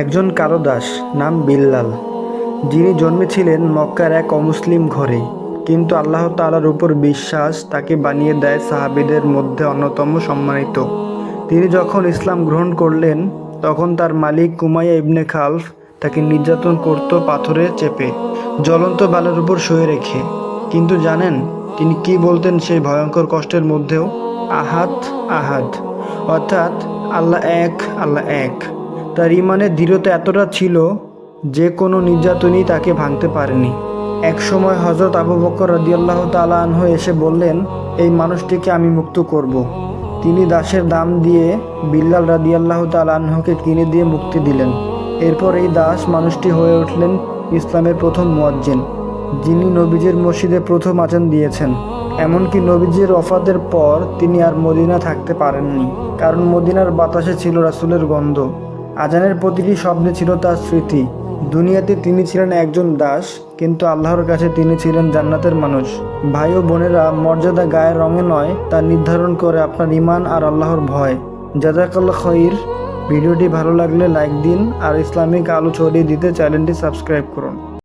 একজন কালো দাস নাম বিল্লাল, যিনি জন্মেছিলেন মক্কার এক অমুসলিম ঘরে, কিন্তু আল্লাহ তাআলার উপর বিশ্বাস তাকে বানিয়ে দেয় সাহাবীদের মধ্যে অন্যতম সম্মানিত। তিনি যখন ইসলাম গ্রহণ করলেন, তখন তার মালিক উমাইয়া ইবনে খালফ তাকে নির্যাতন করত পাথরে চেপে, জ্বলন্ত বালুর উপর শুয়ে রেখে। কিন্তু জানেন তিনি কি বলতেন সেই ভয়ঙ্কর কষ্টের মধ্যেও? আহাদ আহাদ, অর্থাৎ আল্লাহ এক, আল্লাহ এক। তার ইমানের দৃঢ়তা এতটা ছিল যে কোনো নির্যাতনই তাকে ভাঙতে পারেনি। এক সময় হযরত আবু বকর রাদিয়াল্লাহু তাআলা আনহু এসে বললেন, এই মানুষটিকে আমি মুক্ত করব। তিনি দাসের দাম দিয়ে বিল্লাল রাদিয়াল্লাহু তাআলা আনহুকে কিনে দিয়ে মুক্তি দিলেন। এরপর এই দাস মানুষটি হয়ে উঠলেন ইসলামের প্রথম মুয়াজ্জিন, যিনি নবীজির মসজিদে প্রথম আজান দিয়েছেন। এমনকি নবীজির ওফাতের পর তিনি আর মদিনা থাকতে পারেননি, কারণ মদিনার বাতাসে ছিল রাসূলের গন্ধ। আজানের প্রতিটি শব্দে ছিল তার স্মৃতি। দুনিয়াতে তিনি ছিলেন একজন দাস, কিন্তু আল্লাহর কাছে তিনি ছিলেন জান্নাতের মানুষ। ভাই ও বোনেরা, মর্যাদা গায়ের রঙে নয়, তা নির্ধারণ করে আপনার ঈমান আর আল্লাহর ভয়। জাযাকাল্লাহ খাইর। ভিডিওটি ভালো লাগলে লাইক দিন, আর ইসলামিক আলো ছড়িয়ে দিতে চ্যানেলটি সাবস্ক্রাইব করুন।